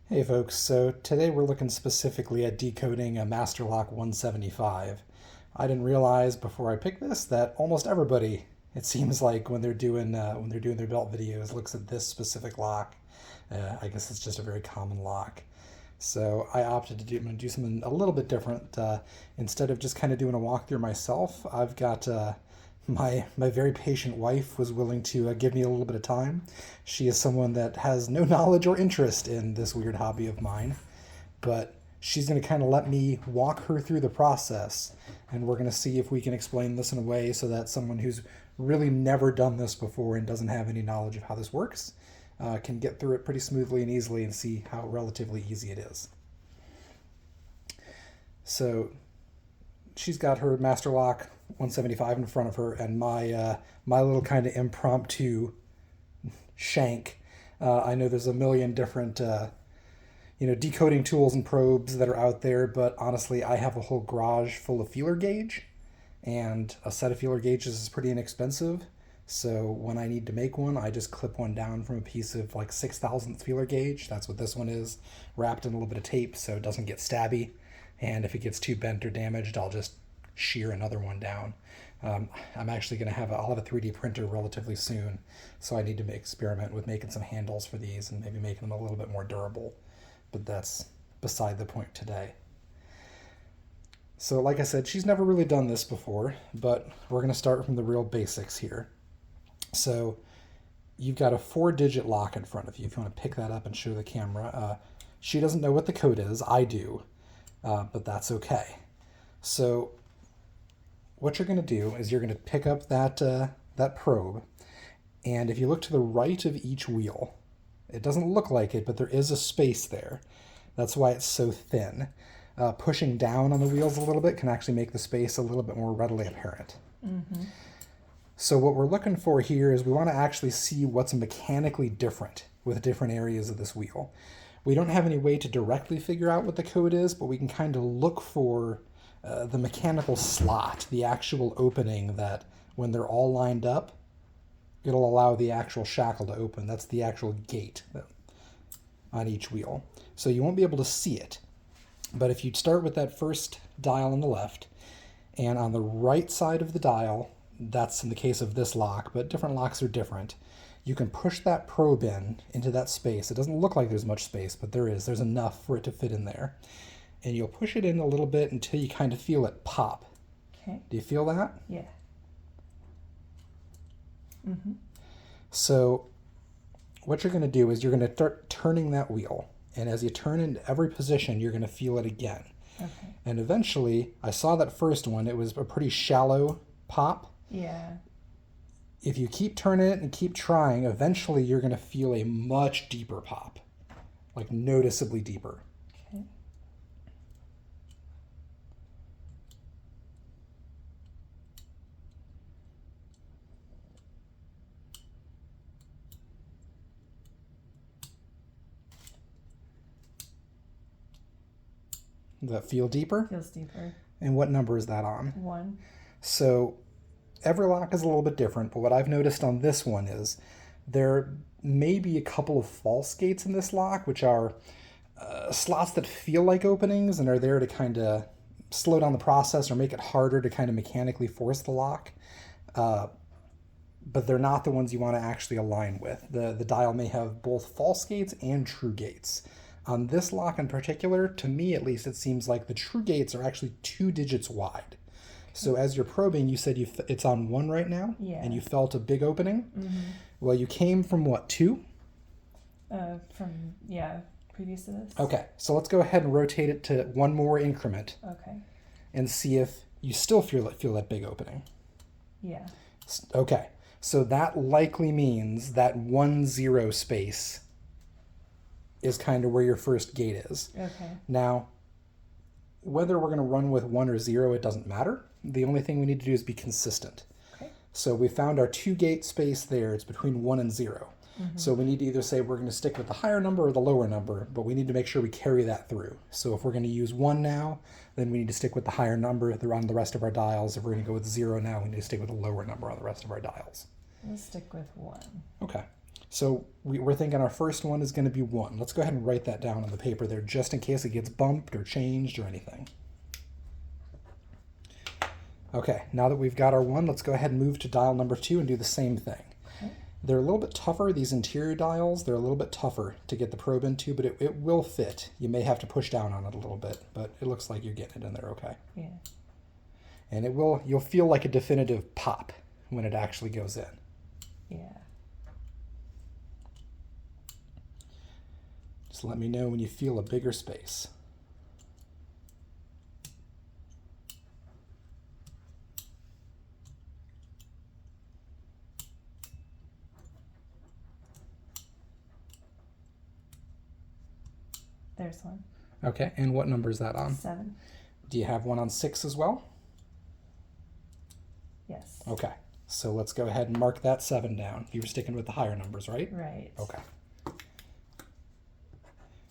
Hey folks, so today we're looking specifically at decoding a Master Lock 175. I didn't realize before I picked this that almost everybody, it seems like when they're doing their belt videos, looks at this specific lock. I guess it's just a very common lock. So I opted to I'm going to do something a little bit different. Instead of just kind of doing a walkthrough myself, I've got my very patient wife was willing to give me a little bit of time. She is someone that has no knowledge or interest in this weird hobby of mine, but she's going to kind of let me walk her through the process, and we're going to see if we can explain this in a way so that someone who's really never done this before and doesn't have any knowledge of how this works can get through it pretty smoothly and easily and see how relatively easy it is. So she's got her Master Lock 175 in front of her, and my little kind of impromptu shank. I know there's a million different decoding tools and probes that are out there, but honestly, I have a whole garage full of feeler gauge, and a set of feeler gauges is pretty inexpensive. So when I need to make one, I just clip one down from a piece of like 6,000th feeler gauge. That's what this one is, wrapped in a little bit of tape so it doesn't get stabby. And if it gets too bent or damaged, I'll just shear another one down. I'm actually going to I'll have a 3D printer relatively soon, so I need to experiment with making some handles for these and maybe making them a little bit more durable. But that's beside the point today. So like I said, she's never really done this before, but we're going to start from the real basics here. So you've got a 4-digit lock in front of you. If you want to pick that up and show the camera. She doesn't know what the code is. I do, but that's okay. So what you're going to do is you're going to pick up that probe, and if you look to the right of each wheel, it doesn't look like it, but there is a space there. That's why it's so thin. Pushing down on the wheels a little bit can actually make the space a little bit more readily apparent. Mm-hmm. So what we're looking for here is we want to actually see what's mechanically different with different areas of this wheel. We don't have any way to directly figure out what the code is, but we can kind of look for the mechanical slot, the actual opening that when they're all lined up, it'll allow the actual shackle to open. That's the actual gate on each wheel. So you won't be able to see it. But if you start with that first dial on the left, and on the right side of the dial, that's in the case of this lock, but different locks are different, you can push that probe into that space. It doesn't look like there's much space, but there is. There's enough for it to fit in there. And you'll push it in a little bit until you kind of feel it pop. Okay. Do you feel that? Yeah. Mm-hmm. So what you're going to do is you're going to start turning that wheel. And as you turn into every position, you're going to feel it again. Okay. And eventually, I saw that first one, it was a pretty shallow pop. Yeah. If you keep turning it and keep trying, eventually you're going to feel a much deeper pop, like noticeably deeper. Okay. Does that feel deeper? Feels deeper. And what number is that on? 1. So every lock is a little bit different, but what I've noticed on this one is there may be a couple of false gates in this lock, which are slots that feel like openings and are there to kind of slow down the process or make it harder to kind of mechanically force the lock. But they're not the ones you want to actually align with. The dial may have both false gates and true gates. On this lock in particular, to me at least, it seems like the true gates are actually 2 digits wide. So as you're probing, you said it's on 1 right now? Yeah. And you felt a big opening? Mm-hmm. Well, you came from what, 2? Previous to this. Okay, so let's go ahead and rotate it to one more increment. Okay. And see if you still feel that big opening. Yeah. Okay, so that likely means that 1-0 space is kind of where your first gate is. Okay. Now, whether we're going to run with 1 or 0, it doesn't matter. The only thing we need to do is be consistent. Okay. So we found our 2 gate space there. It's between 1 and 0. Mm-hmm. So we need to either say we're going to stick with the higher number or the lower number, but we need to make sure we carry that through. So if we're going to use 1 now, then we need to stick with the higher number on the rest of our dials. If we're going to go with 0 now, we need to stick with the lower number on the rest of our dials. Let's stick with 1. Okay. So we're thinking our first one is going to be 1. Let's go ahead and write that down on the paper there just in case it gets bumped or changed or anything. Okay, now that we've got our 1, let's go ahead and move to dial number 2 and do the same thing. Okay. They're a little bit tougher, these interior dials. They're a little bit tougher to get the probe into, but it will fit. You may have to push down on it a little bit, but it looks like you're getting it in there okay. Yeah. And you'll feel like a definitive pop when it actually goes in. Yeah. Just let me know when you feel a bigger space. There's one. Okay, and what number is that on? 7. Do you have one on 6 as well? Yes. Okay, so let's go ahead and mark that 7 down. You were sticking with the higher numbers, right? Right. Okay.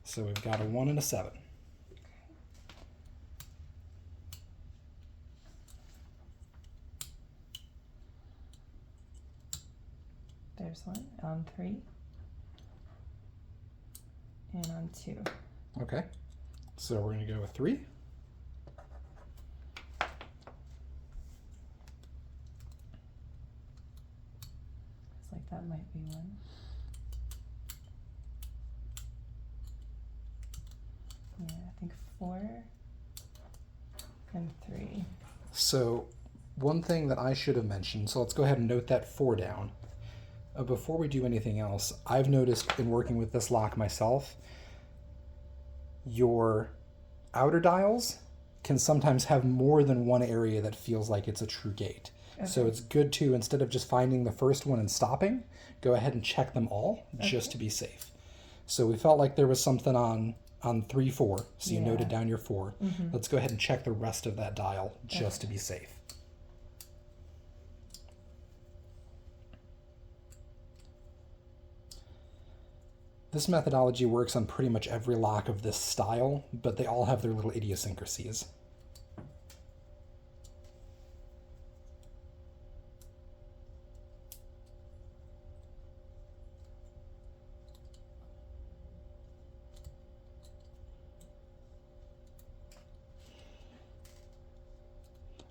So we've got a 1 and a 7. There's one on 3 and on 2. Okay, so we're going to go with 3. Looks like that might be one. Yeah, I think 4 and 3. So one thing that I should have mentioned, so let's go ahead and note that 4 down. Before we do anything else, I've noticed in working with this lock myself, your outer dials can sometimes have more than one area that feels like it's a true gate. Okay. So it's good to, instead of just finding the first one and stopping, go ahead and check them all just Okay. to be safe. So we felt like there was something on 3, 4, so you Yeah. noted down your 4. Mm-hmm. Let's go ahead and check the rest of that dial just to be safe. This methodology works on pretty much every lock of this style, but they all have their little idiosyncrasies.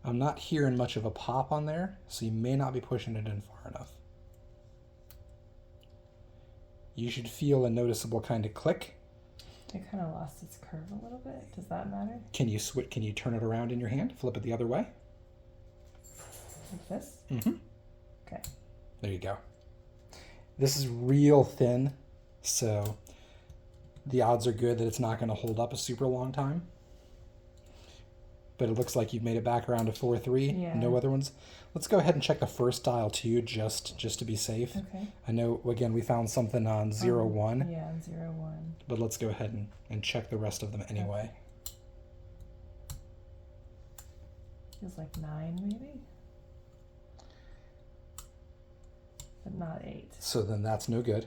I'm not hearing much of a pop on there, so you may not be pushing it in far enough. You should feel a noticeable kind of click. It kind of lost its curve a little bit. Does that matter? Can you turn it around in your hand? Flip it the other way? Like this? Mm-hmm. Okay. There you go. This is real thin, so the odds are good that it's not going to hold up a super long time. But it looks like you've made it back around to 4-3. Yeah. No other ones. Let's go ahead and check the first dial too, just to be safe. Okay. I know, again, we found something on 0-1, Yeah, on 0-1. but let's go ahead and check the rest of them anyway. Feels like 9 maybe? But not 8. So then that's no good.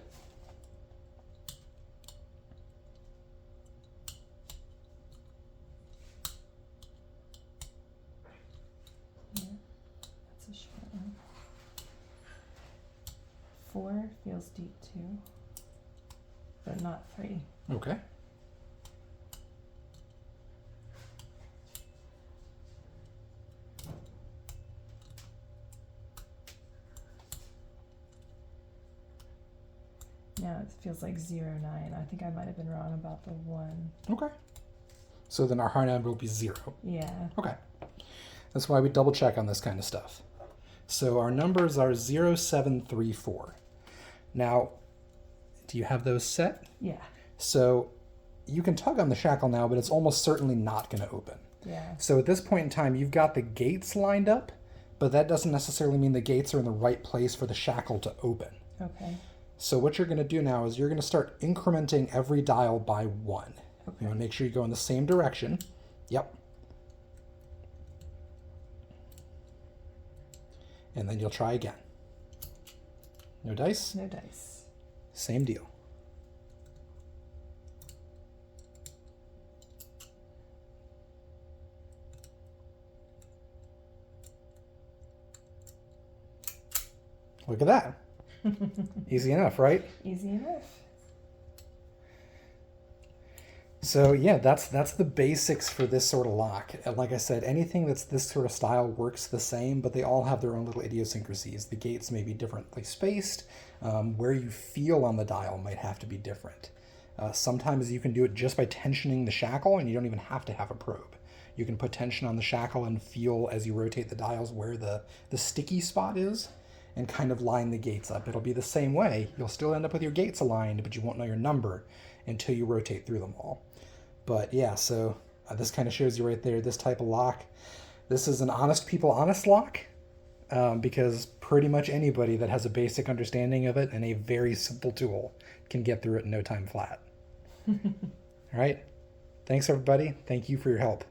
Yeah, that's a short one. 4 feels deep too, but not 3. Okay. Now it feels like 0-9. I think I might have been wrong about the 1. Okay. So then our high number will be 0. Yeah. Okay. That's why we double check on this kind of stuff. So our numbers are 0, 7, 3, 4. Now, do you have those set? Yeah. So you can tug on the shackle now, but it's almost certainly not going to open. Yeah. So at this point in time, you've got the gates lined up, but that doesn't necessarily mean the gates are in the right place for the shackle to open. Okay. So what you're going to do now is you're going to start incrementing every dial by 1. Okay. You want to make sure you go in the same direction. Yep. And then you'll try again. No dice? No dice. Same deal. Look at that. Easy enough, right? Easy enough. So yeah, that's the basics for this sort of lock. Like I said, anything that's this sort of style works the same, but they all have their own little idiosyncrasies. The gates may be differently spaced. Where you feel on the dial might have to be different. Sometimes you can do it just by tensioning the shackle, and you don't even have to have a probe. You can put tension on the shackle and feel as you rotate the dials where the sticky spot is, and kind of line the gates up. It'll be the same way. You'll still end up with your gates aligned, but you won't know your number until you rotate through them all. But yeah, so this kind of shows you right there, this type of lock. This is an honest people honest lock, because pretty much anybody that has a basic understanding of it and a very simple tool can get through it in no time flat. All right. Thanks, everybody. Thank you for your help.